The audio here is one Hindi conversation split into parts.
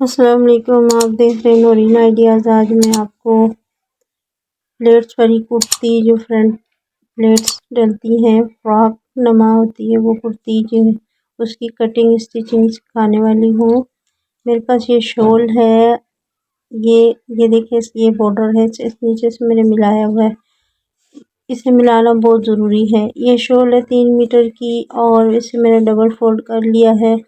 अस्सलाम वालेकुम। आप देख रहे हैं नूरीन आइडियाज़। आज मैं आपको प्लेट्स वाली कुर्ती, जो फ्रंट प्लेट्स डलती हैं, फ्रॉक नमा होती है वो कुर्ती, जो उसकी कटिंग स्टिचिंग सिखाने वाली हूँ। मेरे पास ये शॉल है, ये ये देखिए, ये बॉर्डर है, इस नीचे से मैंने मिलाया हुआ है। इसे मिलाना बहुत ज़रूरी है। ये शॉल है 3 मीटर की और इसे मैंने डबल फोल्ड कर लिया है।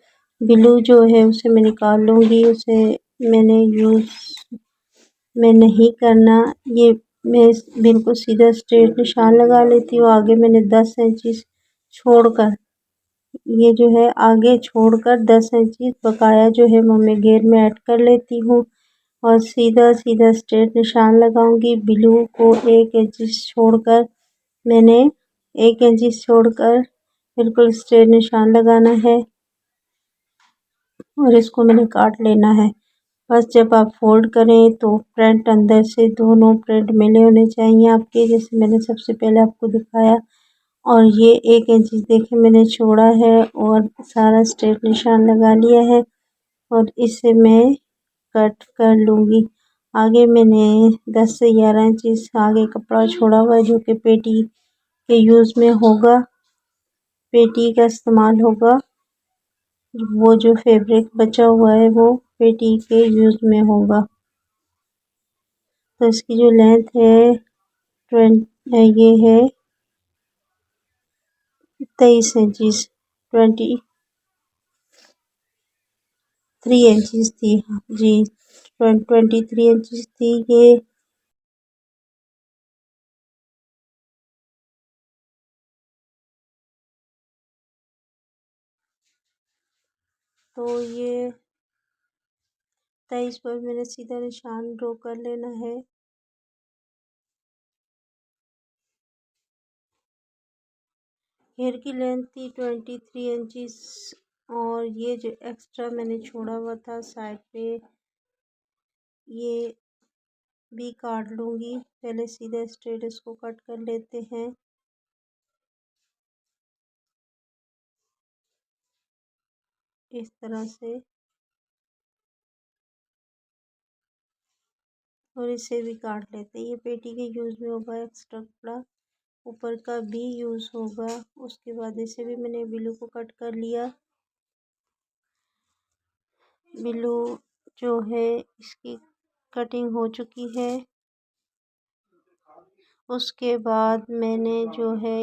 ब्लू जो है उसे मैं निकाल लूँगी, उसे मैंने यूज़ में नहीं करना। ये मैं बिल्कुल सीधा स्ट्रेट निशान लगा लेती हूँ। आगे मैंने 10 इंच छोड़कर, ये जो है आगे छोड़कर 10 इंच बकाया जो है वो मैं घेर में ऐड कर लेती हूँ और सीधा सीधा स्ट्रेट निशान लगाऊंगी। ब्लू को 1 इंच छोड़कर, मैंने 1 इंच छोड़कर बिल्कुल स्ट्रेट निशान लगाना है और इसको मैंने काट लेना है। बस जब आप फोल्ड करें तो फ्रंट अंदर से दोनों फ्रंट मिले होने चाहिए आपके, जैसे मैंने सबसे पहले आपको दिखाया। और ये 1 इंच देखे मैंने छोड़ा है और सारा स्ट्रेट निशान लगा लिया है और इसे मैं कट कर लूँगी। आगे मैंने 10 से 11 इंच आगे कपड़ा छोड़ा हुआ है, जो कि पेटी के यूज़ में होगा, पेटी का इस्तेमाल होगा। वो जो फैब्रिक बचा हुआ है वो पेटी के यूज़ में होगा। तो इसकी जो लेंथ है ये है 23 इंचज़, 23 इंचज़ थी जी, 23 इंचज़ थी ये। तो ये 23 पर मैंने सीधा निशान ड्रॉ कर लेना है। हेयर की लेंथ थी 23 इंचज़ और ये जो एक्स्ट्रा मैंने छोड़ा हुआ था साइड पे, ये भी काट लूँगी। पहले सीधा स्ट्रेट इसको कट कर लेते हैं। इस तरह से, और इसे भी काट लेते हैं। ये पेटी के यूज़ में होगा, एक्स्ट्रा कपड़ा ऊपर का भी यूज़ होगा। उसके बाद इसे भी मैंने ब्लू को कट कर लिया। ब्लू जो है इसकी कटिंग हो चुकी है। उसके बाद मैंने जो है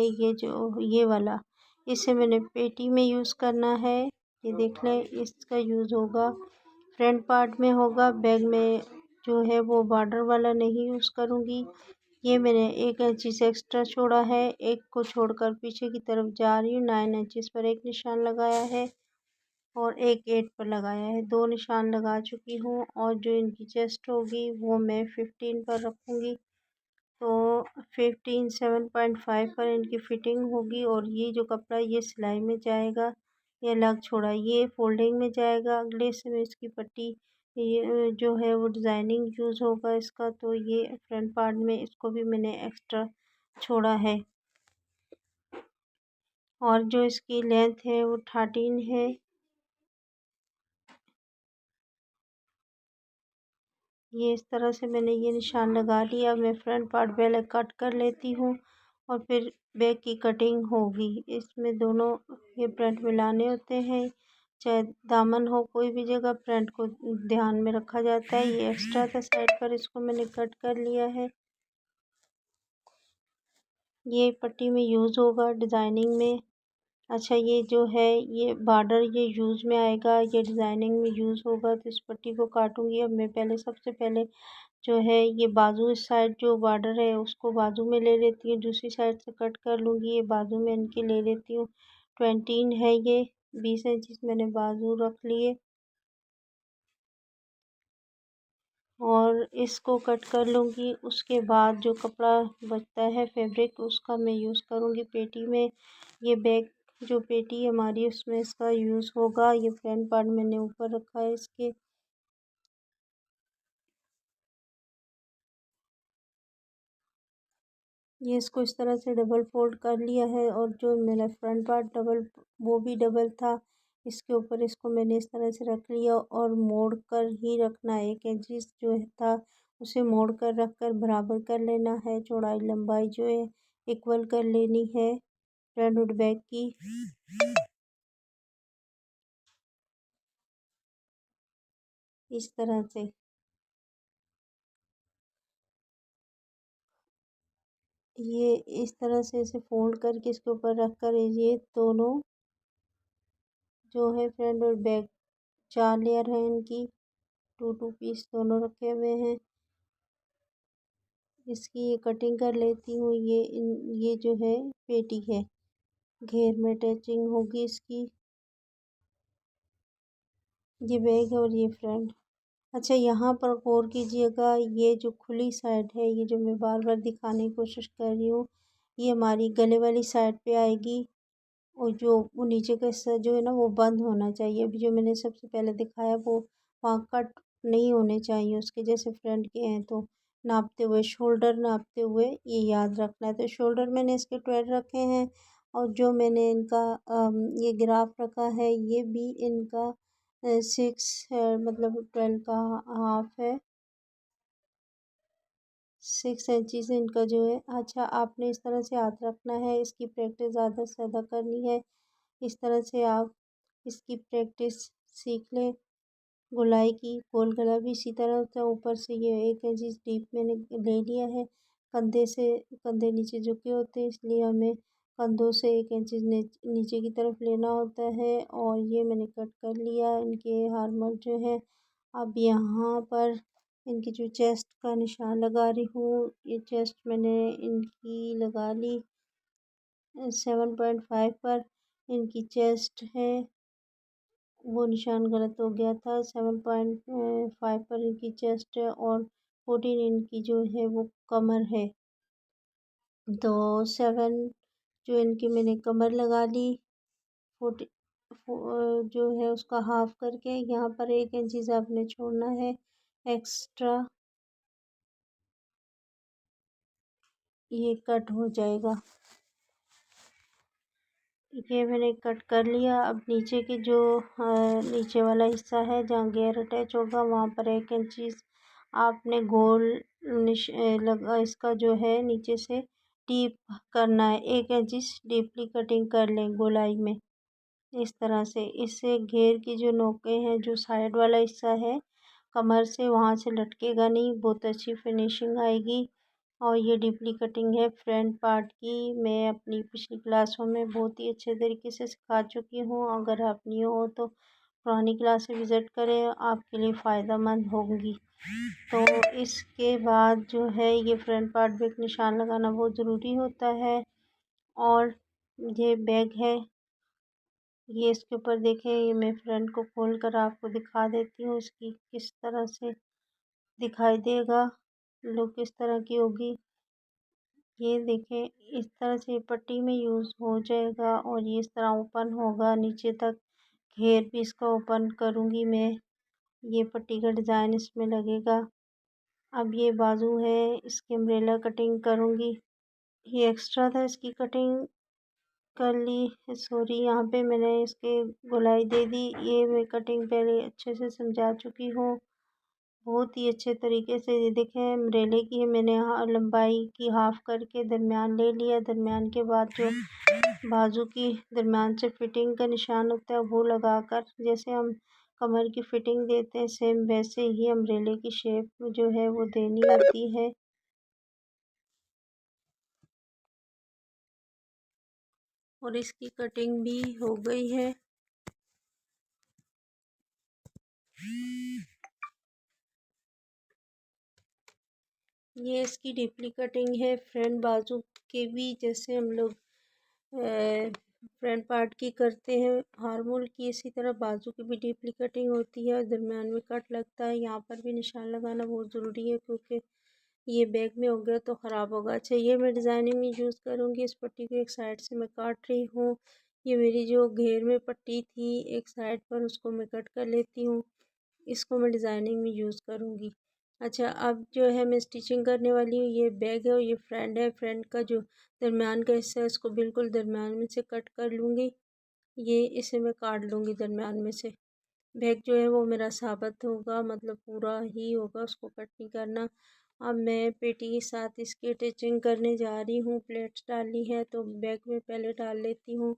ये वाला, इसे मैंने पेटी में यूज़ करना है। ये देख लें, इसका यूज़ होगा फ्रंट पार्ट में होगा, बैक में जो है वो बॉर्डर वाला नहीं यूज़ करूँगी। ये मैंने 1 इंच से एक्स्ट्रा छोड़ा है, एक को छोड़कर पीछे की तरफ जा रही हूँ। 9 इंच पर एक निशान लगाया है और एक 8 पर लगाया है, 2 निशान लगा चुकी हूँ। और जो इनकी चेस्ट होगी वो मैं 15 पर रखूँगी, तो 15 7.5 पर इनकी फिटिंग होगी। और ये जो कपड़ा ये सिलाई में जाएगा, ये अलग छोड़ा, ये फोल्डिंग में जाएगा। अगले से मैं इसकी पट्टी, ये जो है वो डिज़ाइनिंग यूज़ होगा इसका, तो ये फ्रंट पार्ट में इसको भी मैंने एक्स्ट्रा छोड़ा है। और जो इसकी लेंथ है वो 13 है। ये इस तरह से मैंने ये निशान लगा लिया। मैं फ्रंट पार्ट पहले कट कर लेती हूँ और फिर बैक की कटिंग होगी। इसमें दोनों ये फ्रंट मिलाने होते हैं, चाहे दामन हो कोई भी जगह फ्रंट को ध्यान में रखा जाता है। ये एक्स्ट्रा था साइड पर, इसको मैंने कट कर लिया है। ये पट्टी में यूज़ होगा डिज़ाइनिंग में। अच्छा, ये जो है ये बॉर्डर ये यूज़ में आएगा, ये डिज़ाइनिंग में यूज़ होगा, तो इस पट्टी को काटूंगी। अब मैं पहले सबसे पहले जो है ये बाजू, इस साइड जो बॉर्डर है उसको बाजू में ले लेती हूँ, दूसरी साइड से कट कर लूँगी। ये बाजू में इनके ले लेती हूँ। 20 है ये, 20 इंच मैंने बाजू रख लिए और इसको कट कर लूँगी। उसके बाद जो कपड़ा बचता है फैब्रिक, उसका मैं यूज़ करूँगी पेटी में। ये बैक जो पेटी है हमारी, उसमें इसका यूज़ होगा। ये फ्रंट पार्ट मैंने ऊपर रखा है इसके। ये इसको इस तरह से डबल फोल्ड कर लिया है और जो मेरा फ्रंट पार्ट डबल, वो भी डबल था, इसके ऊपर इसको मैंने इस तरह से रख लिया और मोड़ कर ही रखना है। 1 इंच जो था उसे मोड़ कर रख कर बराबर कर लेना है। चौड़ाई लंबाई जो है इक्वल कर लेनी है फ्रंट और बैक की। इस तरह से ये इस तरह से इसे फोल्ड करके इसके ऊपर रख कर ये दोनों जो है फ्रंट और बैक 4 लेयर है इनकी, 2 पीस दोनों रखे हुए हैं। इसकी ये कटिंग कर लेती हूँ। ये जो है पेटी है, घेर में अटैचिंग होगी इसकी। ये बैक है और ये फ्रंट। अच्छा, यहाँ पर गौर कीजिएगा, ये जो खुली साइड है, ये जो मैं बार बार दिखाने की कोशिश कर रही हूँ, ये हमारी गले वाली साइड पे आएगी और जो वो नीचे का हिस्सा जो है ना वो बंद होना चाहिए। अभी जो मैंने सबसे पहले दिखाया वो वहाँ कट नहीं होने चाहिए उसके, जैसे फ्रंट के हैं। तो नापते हुए, शोल्डर नापते हुए ये याद रखना है। तो शोल्डर मैंने इसके 12 रखे हैं और जो मैंने इनका ये ग्राफ रखा है ये भी इनका 6 मतलब 12 का हाफ है, 6 इंचज़ इनका जो है। अच्छा, आपने इस तरह से हाथ रखना है, इसकी प्रैक्टिस ज़्यादा से ज़्यादा करनी है। इस तरह से आप इसकी प्रैक्टिस सीख लें। गोलाई की गोल गला भी इसी तरह होता है। ऊपर से ये 1 इंच डीप मैंने ले लिया है। कंधे से कंधे नीचे झुके होते हैं, इसलिए हमें कंधों से 1 इंच नीचे की तरफ लेना होता है। और ये मैंने कट कर लिया इनके हार्मर जो है। अब यहाँ पर इनकी जो चेस्ट का निशान लगा रही हूँ, ये चेस्ट मैंने इनकी लगा ली 7.5 पर। इनकी चेस्ट है, वो निशान गलत हो गया था। 7.5 पर इनकी चेस्ट है और 14 इनकी जो है वो कमर है। तो 7 जो इनकी मैंने कमर लगा ली। 40 जो है उसका हाफ करके यहाँ पर 1 इंच आपने छोड़ना है एक्स्ट्रा, ये कट हो जाएगा। ये मैंने कट कर लिया। अब नीचे की जो नीचे वाला हिस्सा है जहाँ गेयर अटैच होगा वहाँ पर 1 इंच आपने गोल लगा इसका जो है नीचे से डीप करना है। 1 इंच डीपली कटिंग कर लें गोलाई में इस तरह से। इससे घेर की जो नोकें हैं, जो साइड वाला हिस्सा है कमर से, वहाँ से लटकेगा नहीं, बहुत अच्छी फिनिशिंग आएगी। और ये डीपली कटिंग है फ्रंट पार्ट की। मैं अपनी पिछली क्लासों में बहुत ही अच्छे तरीके से सिखा चुकी हूँ। अगर आप न्यू हो तो पुरानी क्लास से विज़िट करें, आपके लिए फ़ायदेमंद होंगी। तो इसके बाद जो है ये फ्रंट पार्ट पे एक निशान लगाना बहुत ज़रूरी होता है। और ये बैग है, ये इसके ऊपर देखें, ये मैं फ्रंट को खोल कर आपको दिखा देती हूँ इसकी किस तरह से दिखाई देगा, लुक किस तरह की होगी। ये देखें, इस तरह से पट्टी में यूज़ हो जाएगा और ये इस तरह ओपन होगा नीचे तक। घेर भी इसका ओपन करूँगी मैं, ये पट्टी का डिज़ाइन इसमें लगेगा। अब ये बाजू है, इसकी अम्ब्रेला कटिंग करूँगी। ये एक्स्ट्रा था, इसकी कटिंग कर ली। सॉरी, यहाँ पे मैंने इसके गोलाई दे दी। ये मैं कटिंग पहले अच्छे से समझा चुकी हूँ बहुत ही अच्छे तरीके से। ये देखें, अम्ब्रेले की मैंने लंबाई की हाफ करके दरमियान ले लिया। दरमियान के बाद जो बाजू की दरमियान से फिटिंग का निशान होता है वो लगाकर, जैसे हम कमर की फिटिंग देते हैं सेम वैसे ही अम्ब्रेले की शेप जो है वो देनी होती है। और इसकी कटिंग भी हो गई है। ये इसकी डीपली कटिंग है फ्रंट बाजू के भी, जैसे हम लोग फ्रंट पार्ट की करते हैं हार्मोल की, इसी तरह बाजू की भी डीपली कटिंग होती है और दरम्यान में कट लगता है। यहाँ पर भी निशान लगाना बहुत ज़रूरी है क्योंकि ये बैग में हो गया तो ख़राब होगा। अच्छा, ये मैं डिज़ाइनिंग में यूज़ करूँगी। इस पट्टी को एक साइड से मैं काट रही हूँ। ये मेरी जो घेर में पट्टी थी एक साइड पर, उसको मैं कट कर लेती हूँ। इसको मैं डिज़ाइनिंग में यूज़ करूँगी। अच्छा, अब जो है मैं स्टिचिंग करने वाली हूँ। ये बैग है और ये फ्रंट है। फ्रंट का जो दरमियान का हिस्सा है उसको बिल्कुल दरमियान में से कट कर लूँगी। ये इसे मैं काट लूँगी दरम्यान में से। बैग जो है वो मेरा साबित होगा, मतलब पूरा ही होगा, उसको कट नहीं करना। अब मैं पेटी के साथ इसकी अटैचिंग करने जा रही हूँ। प्लेट्स डालनी है तो बैग में पहले डाल लेती हूँ।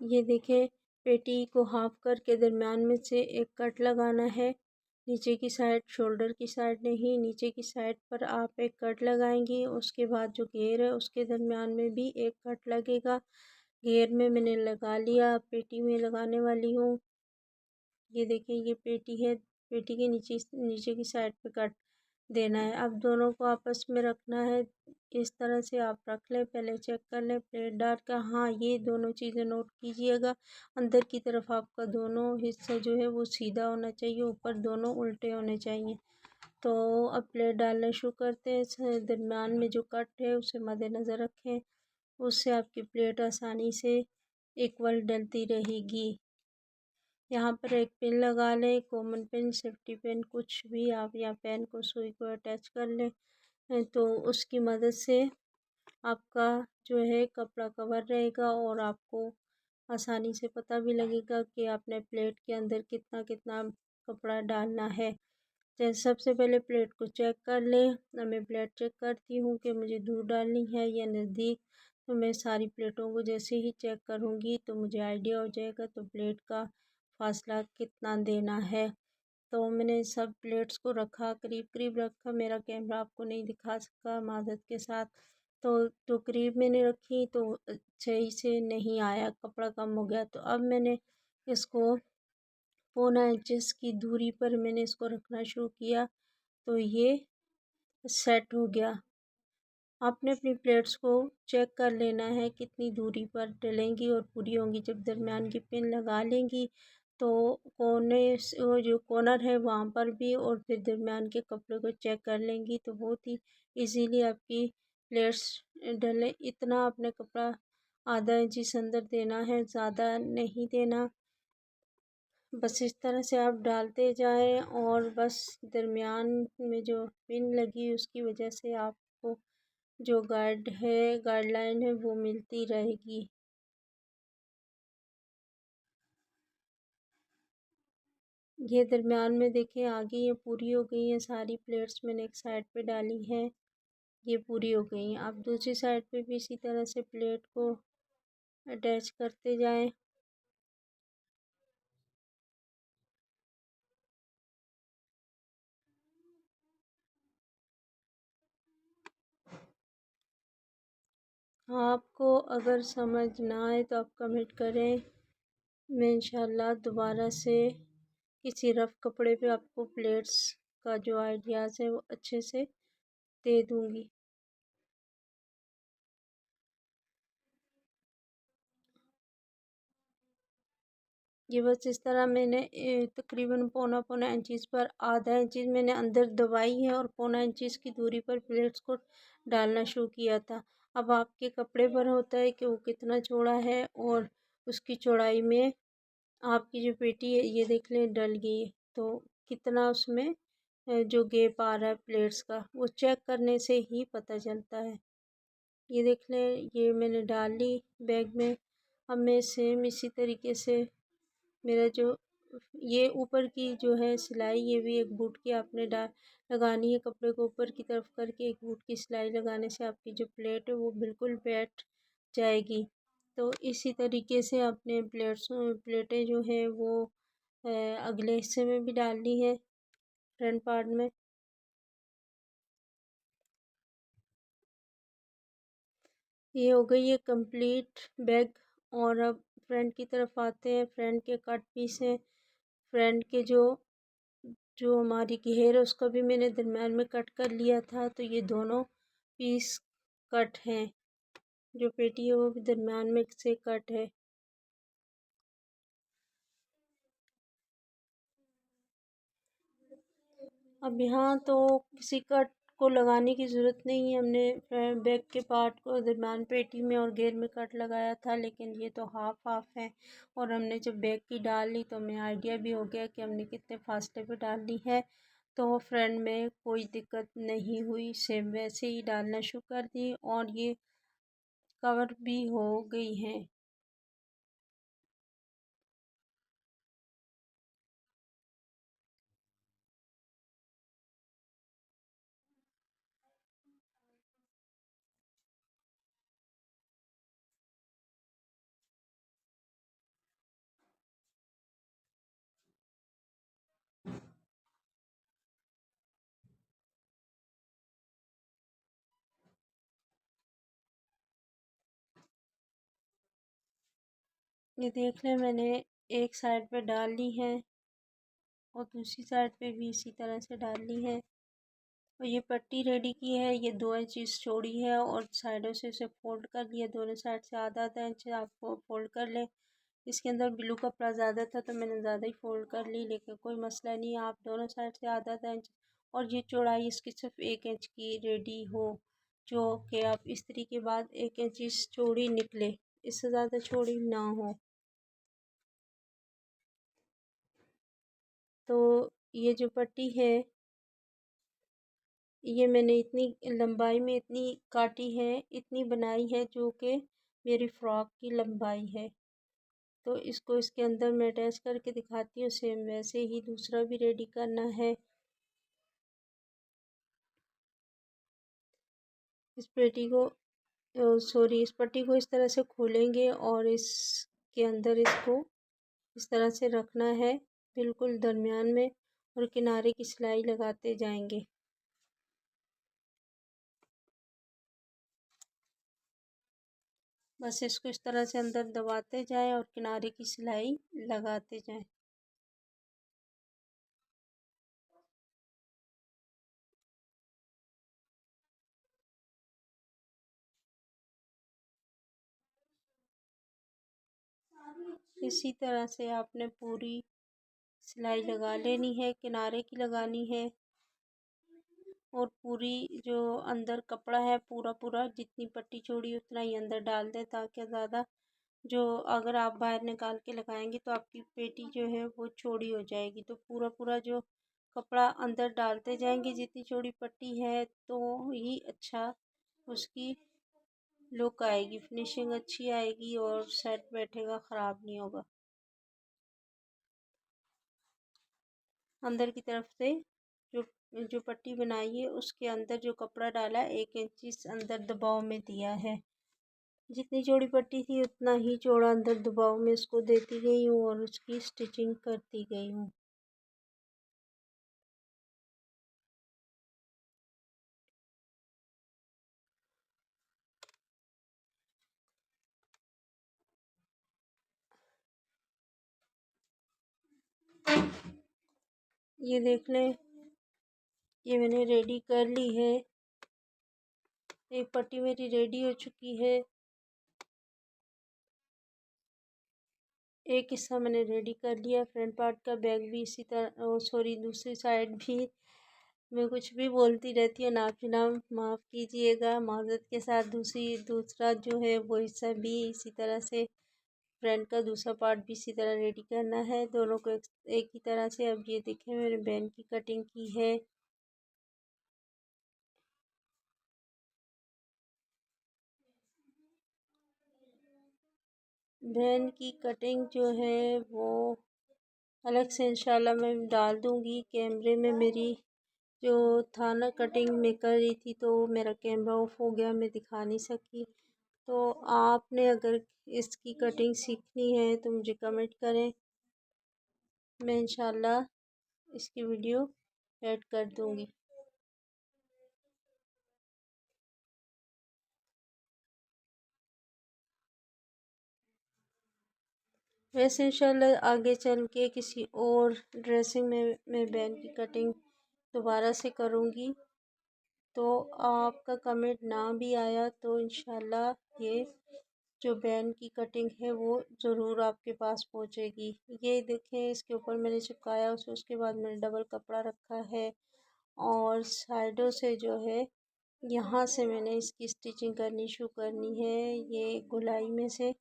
ये देखें, पेटी को हाफ करके दरम्यान में से एक कट लगाना है। नीचे की साइड, शोल्डर की साइड नहीं, नीचे की साइड पर आप एक कट लगाएंगी। उसके बाद जो घेर है उसके दरम्यान में भी एक कट लगेगा। घेर में मैंने लगा लिया, पेटी में लगाने वाली हूँ। ये देखिए, ये पेटी है, पेटी के नीचे नीचे की साइड पे कट देना है। अब दोनों को आपस में रखना है, इस तरह से आप रख लें। पहले चेक कर लें प्लेट डाल कर। हाँ, ये दोनों चीज़ें नोट कीजिएगा। अंदर की तरफ आपका दोनों हिस्सा जो है वो सीधा होना चाहिए, ऊपर दोनों उल्टे होने चाहिए। तो अब प्लेट डालना शुरू करते हैं। दरम्यान में जो कट है उसे मद्देनज़र रखें, उससे आपकी प्लेट आसानी से इक्वल डलती रहेगी। यहाँ पर एक पिन लगा लें, कॉमन पिन, सेफ्टी पिन, कुछ भी आप, या पेन को सुई को अटैच कर लें। तो उसकी मदद से आपका जो है कपड़ा कवर रहेगा और आपको आसानी से पता भी लगेगा कि आपने प्लेट के अंदर कितना कितना कपड़ा डालना है। जैसे सबसे पहले प्लेट को चेक कर लें। अब मैं प्लेट चेक करती हूँ कि मुझे दूर डालनी है या नज़दीक। तो मैं सारी प्लेटों को जैसे ही चेक करूँगी तो मुझे आइडिया हो जाएगा तो प्लेट का फासला कितना देना है। तो मैंने सब प्लेट्स को रखा, करीब करीब रखा। मेरा कैमरा आपको नहीं दिखा सका मादत के साथ। तो करीब मैंने रखी तो सही से नहीं आया, कपड़ा कम हो गया। तो अब मैंने इसको 1.25 इंच की दूरी पर मैंने इसको रखना शुरू किया तो ये सेट हो गया। आपने अपनी प्लेट्स को चेक कर लेना है कितनी दूरी पर डलेंगी और पूरी होंगी। जब दरमियान की पिन लगा लेंगी तो कोने से, वो जो कॉर्नर है वहाँ पर भी, और फिर दरमियान के कपड़े को चेक कर लेंगी तो बहुत ही इजीली आपकी प्लेट्स डले। इतना आपने कपड़ा आधा इंच अंदर देना है, ज़्यादा नहीं देना। बस इस तरह से आप डालते जाएं और बस दरमियान में जो पिन लगी उसकी वजह से आपको जो गाइडलाइन है वो मिलती रहेगी। ये दरमियान में देखें आगे ये पूरी हो गई हैं सारी प्लेट्स, मैंने एक साइड पे डाली हैं, ये पूरी हो गई हैं। आप दूसरी साइड पे भी इसी तरह से प्लेट को अटैच करते जाएं। आपको अगर समझ ना आए तो आप कमेंट करें, मैं इंशाल्लाह दोबारा से किसी रफ़ कपड़े पे आपको प्लेट्स का जो आइडियाज़ है वो अच्छे से दे दूँगी। ये बस इस तरह मैंने तकरीबन पौना पौना इंचज़ पर आधा इंचज़ मैंने अंदर दबाई है और पौना इंचज़ की दूरी पर प्लेट्स को डालना शुरू किया था। अब आपके कपड़े पर होता है कि वो कितना चौड़ा है, और उसकी चौड़ाई में आपकी जो पेटी है ये देख लें डल गई है तो कितना उसमें जो गैप आ रहा है प्लेट्स का वो चेक करने से ही पता चलता है। ये देख लें, ये मैंने डाल ली बैग में। अब मैं सेम इसी तरीके से मेरा जो ये ऊपर की जो है सिलाई, ये भी एक बूट की आपने डाल लगानी है। कपड़े को ऊपर की तरफ करके एक बूट की सिलाई लगाने से आपकी जो प्लेट है वो बिल्कुल बैठ जाएगी। तो इसी तरीके से अपने प्लेटें जो है वो अगले हिस्से में भी डालनी है, फ्रंट पार्ट में। ये हो गई है कंप्लीट बैग। और अब फ्रंट की तरफ आते हैं। फ्रंट के कट पीस हैं। फ्रंट के जो जो हमारी घेर है उसका भी मैंने दरम्यान में कट कर लिया था, तो ये दोनों पीस कट हैं। जो पेटी है वो भी दरम्यान में से कट है। अब यहाँ तो किसी कट को लगाने की ज़रूरत नहीं है। हमने बैक के पार्ट को दरम्यान पेटी में और घेर में कट लगाया था, लेकिन ये तो हाफ हाफ है। और हमने जब बैक की डाल ली तो हमें आइडिया भी हो गया कि हमने कितने फासले पे डालनी है। तो फ्रंट में कोई दिक्कत नहीं हुई, सेम वैसे ही डालना शुरू कर दी और ये कवर भी हो गई हैं। ये देख लें, मैंने एक साइड पे डाल ली है और दूसरी साइड पे भी इसी तरह से डाल ली है। और ये पट्टी रेडी की है, ये 2 इंच चौड़ी है और साइडों से इसे फोल्ड कर लिया। दोनों साइड से आधा आधा इंच आपको फोल्ड कर ले। इसके अंदर ब्लू कपड़ा ज़्यादा था तो मैंने ज़्यादा ही फोल्ड कर ली, लेकिन कोई मसला नहीं, आप दोनों साइड से आधा आधा इंच। और ये चौड़ाई इसकी सिर्फ 1 इंच की रेडी हो, जो कि आप इस्त्री के बाद 1 इंच चौड़ी निकले, इससे ज़्यादा चौड़ी ना हो। तो ये जो पट्टी है, ये मैंने इतनी लंबाई में इतनी काटी है, इतनी बनाई है जो कि मेरी फ़्रॉक की लंबाई है। तो इसको इसके अंदर मैं अटैच करके दिखाती हूँ। सेम वैसे ही दूसरा भी रेडी करना है। इस पेटी को सॉरी इस पट्टी को इस तरह से खोलेंगे और इसके अंदर इसको इस तरह से रखना है, बिल्कुल दरमियान में, और किनारे की सिलाई लगाते जाएंगे। बस इसको इस तरह से अंदर दबाते जाएं और किनारे की सिलाई लगाते जाएं। इसी तरह से आपने पूरी सिलाई लगा लेनी है, किनारे की लगानी है। और पूरी जो अंदर कपड़ा है पूरा पूरा जितनी पट्टी चौड़ी उतना ही अंदर डाल दें, ताकि ज़्यादा जो अगर आप बाहर निकाल के लगाएंगे तो आपकी पेटी जो है वो चौड़ी हो जाएगी। तो पूरा पूरा जो कपड़ा अंदर डालते जाएंगे, जितनी चौड़ी पट्टी है तो ही अच्छा उसकी लुक आएगी, फिनिशिंग अच्छी आएगी और सेट बैठेगा, ख़राब नहीं होगा। अंदर की तरफ से जो जो पट्टी बनाई है उसके अंदर जो कपड़ा डाला है 1 इंच अंदर दबाव में दिया है। जितनी चौड़ी पट्टी थी उतना ही चौड़ा अंदर दबाव में इसको देती गई हूँ और उसकी स्टिचिंग करती गई हूँ। ये देख लें, ये मैंने रेडी कर ली है। एक पट्टी मेरी रेडी हो चुकी है, एक हिस्सा मैंने रेडी कर लिया। फ्रंट पार्ट का बैग भी इसी तरह, सॉरी दूसरी साइड भी। मैं कुछ भी बोलती रहती हूँ, नाप जनाब माफ़ कीजिएगा, माजरत के साथ। दूसरा जो है वो हिस्सा भी इसी तरह से, फ्रंट का दूसरा पार्ट भी इसी तरह रेडी करना है, दोनों को एक ही तरह से। अब ये देखें मैंने बैन की कटिंग की है। बैन की कटिंग जो है वो अलग से इंशाल्लाह मैं डाल दूँगी। कैमरे में मेरी जो था ना, कटिंग मैं कर रही थी तो मेरा कैमरा ऑफ हो गया, मैं दिखा नहीं सकी। तो आपने अगर इसकी कटिंग सीखनी है तो मुझे कमेंट करें, मैं इंशाल्लाह इसकी वीडियो ऐड कर दूँगी। वैसे इंशाल्लाह आगे चल के किसी और ड्रेसिंग में मैं बैन की कटिंग दोबारा से करूँगी। तो आपका कमेंट ना भी आया तो इंशाल्लाह ये जो बैन की कटिंग है वो ज़रूर आपके पास पहुंचेगी। ये देखें, इसके ऊपर मैंने चिपकाया उसे, उसके बाद मैंने डबल कपड़ा रखा है और साइडों से जो है यहाँ से मैंने इसकी स्टिचिंग करनी शुरू करनी है। ये गोलाई में से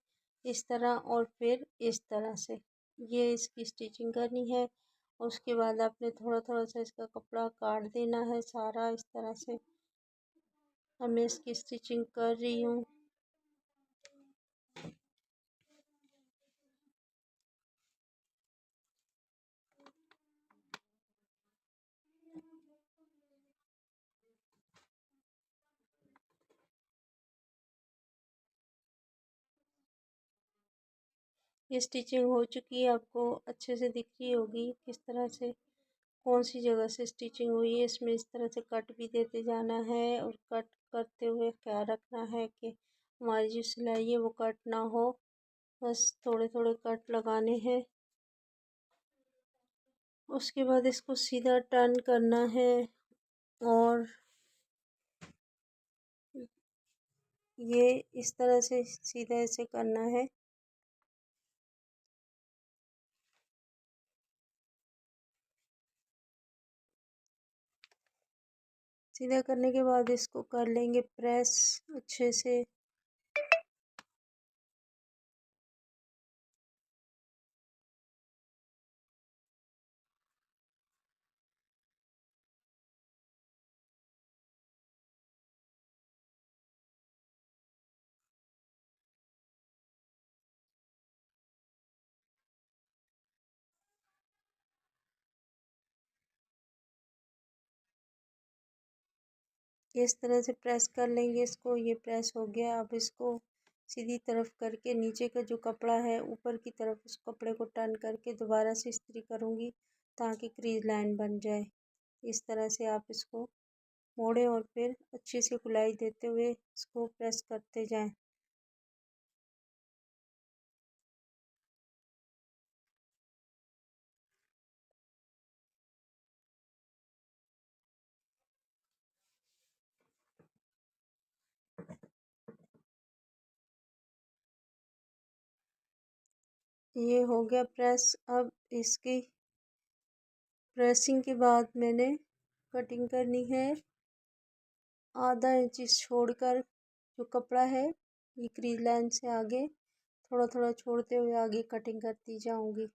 इस तरह और फिर इस तरह से ये इसकी स्टिचिंग करनी है। उसके बाद आपने थोड़ा थोड़ा सा इसका कपड़ा काट देना है सारा इस तरह से। अब मैं इसकी स्टिचिंग कर रही हूँ। ये स्टिचिंग हो चुकी है, आपको अच्छे से दिख रही होगी किस तरह से कौन सी जगह से स्टिचिंग हुई है। इसमें इस तरह से कट भी देते जाना है और कट करते हुए ख्याल रखना है कि हमारी जो सिलाई है वो कट ना हो। बस थोड़े थोड़े कट लगाने हैं। उसके बाद इसको सीधा टर्न करना है और ये इस तरह से सीधा ऐसे करना है। सीधा करने के बाद इसको कर लेंगे प्रेस अच्छे से। इस तरह से प्रेस कर लेंगे इसको। ये प्रेस हो गया। अब इसको सीधी तरफ करके नीचे का जो कपड़ा है ऊपर की तरफ उस कपड़े को टर्न करके दोबारा से इस्त्री करूँगी ताकि क्रीज लाइन बन जाए। इस तरह से आप इसको मोड़ें और फिर अच्छी सी गुलाई देते हुए इसको प्रेस करते जाएं। ये हो गया प्रेस। अब इसकी प्रेसिंग के बाद मैंने कटिंग करनी है। आधा इंच छोड़कर जो कपड़ा है ये क्रीज लाइन से आगे थोड़ा थोड़ा छोड़ते हुए आगे कटिंग करती जाऊंगी।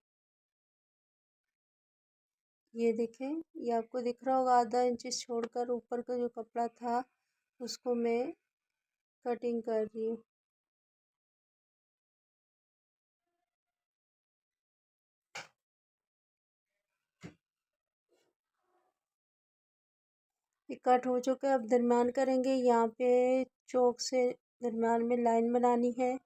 ये देखें, ये आपको दिख रहा होगा आधा इंच छोड़कर ऊपर का जो कपड़ा था उसको मैं कटिंग कर रही हूँ। ये कट हो चुका है। अब दरम्यान करेंगे। यहाँ पे चौक से दरम्यान में लाइन बनानी है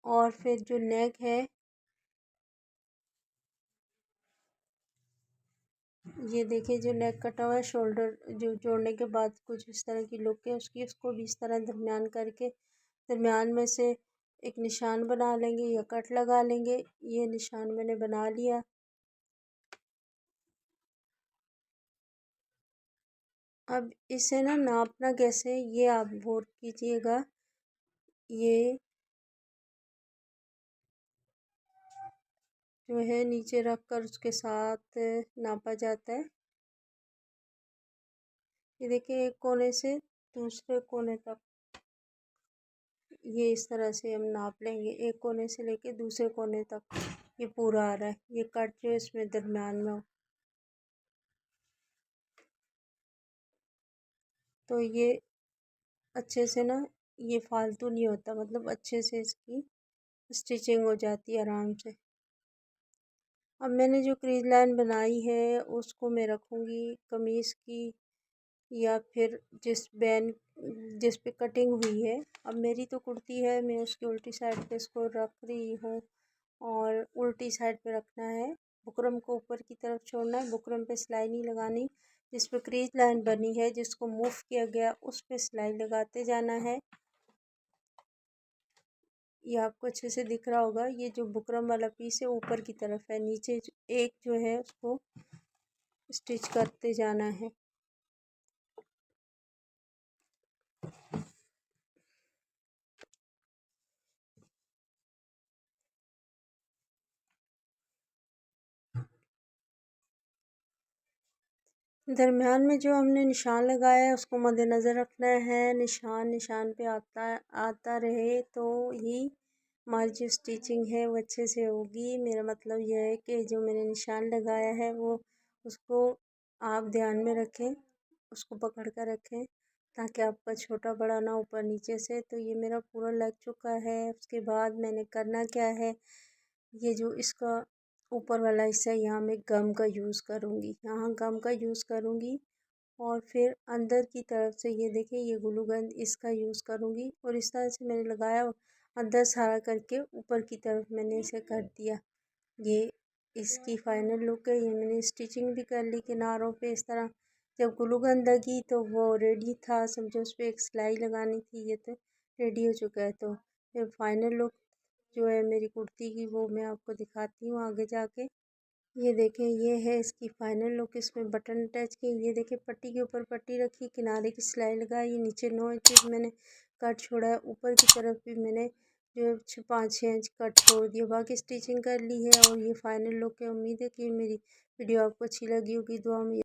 और फिर जो नेक है ये देखिए जो नेक कटा हुआ है शोल्डर जो जोड़ने के बाद कुछ इस तरह की लुक है उसकी, उसको भी इस तरह दरम्यान करके दरम्यान में से एक निशान बना लेंगे या कट लगा लेंगे। ये निशान मैंने बना लिया। अब इसे ना नापना कैसे ये आप गौर कीजिएगा। ये जो है नीचे रख कर उसके साथ नापा जाता है। ये देखिए एक कोने से दूसरे कोने तक ये इस तरह से हम नाप लेंगे। एक कोने से लेके दूसरे कोने तक ये पूरा आ रहा है। ये कट जो इसमें दरम्यान में हो तो ये अच्छे से ना ये फालतू नहीं होता, मतलब अच्छे से इसकी स्टिचिंग हो जाती है आराम से। अब मैंने जो क्रीज लाइन बनाई है उसको मैं रखूँगी कमीज़ की या फिर जिस पे कटिंग हुई है। अब मेरी तो कुर्ती है, मैं उसकी उल्टी साइड पे इसको रख रही हूँ और उल्टी साइड पे रखना है। बुकरम को ऊपर की तरफ छोड़ना है, बुकरम पे सिलाई नहीं लगानी। जिस पे क्रीज लाइन बनी है जिसको मूव किया गया उस पे सिलाई लगाते जाना है। ये आपको अच्छे से दिख रहा होगा। ये जो बुकरम वाला पीस है ऊपर की तरफ है, नीचे एक जो है उसको स्टिच करते जाना है। दरमियान में जो हमने निशान लगाया है उसको मद्देनज़र रखना है। निशान निशान पे आता रहे तो ही हमारी जो स्टिचिंग है वो अच्छे से होगी। मेरा मतलब यह है कि जो मैंने निशान लगाया है वो उसको आप ध्यान में रखें, उसको पकड़ कर रखें ताकि आपका छोटा बड़ा ना ऊपर नीचे से। तो ये मेरा पूरा लग चुका है। उसके बाद मैंने करना क्या है, ये जो इसका ऊपर वाला हिस्सा है यहाँ मैं गम का यूज़ करूँगी, यहाँ गम का यूज़ करूँगी और फिर अंदर की तरफ से ये देखिए ये ग्लू गन इसका यूज़ करूँगी और इस तरह से मैंने लगाया अंदर सारा करके ऊपर की तरफ मैंने इसे कर दिया। ये इसकी फाइनल लुक है। ये मैंने स्टिचिंग भी कर ली किनारों पे इस तरह जब ग्लू गन लगी तो वो रेडी था, समझो उस पर एक सिलाई लगानी थी, ये तो रेडी हो चुका है। तो फिर फाइनल लुक जो है मेरी कुर्ती की वो मैं आपको दिखाती हूँ आगे जाके। ये देखें, ये है इसकी फाइनल लुक। इसमें बटन अटैच किए, ये देखें पट्टी के ऊपर पट्टी रखी, किनारे की सिलाई लगाई, नीचे 9 इंच मैंने कट छोड़ा है, ऊपर की तरफ भी मैंने जो 5-6 इंच कट छोड़ दिया, बाकी स्टिचिंग कर ली है। और ये फाइनल लुक है। उम्मीद है कि मेरी वीडियो आपको अच्छी लगी होगी। दुआ में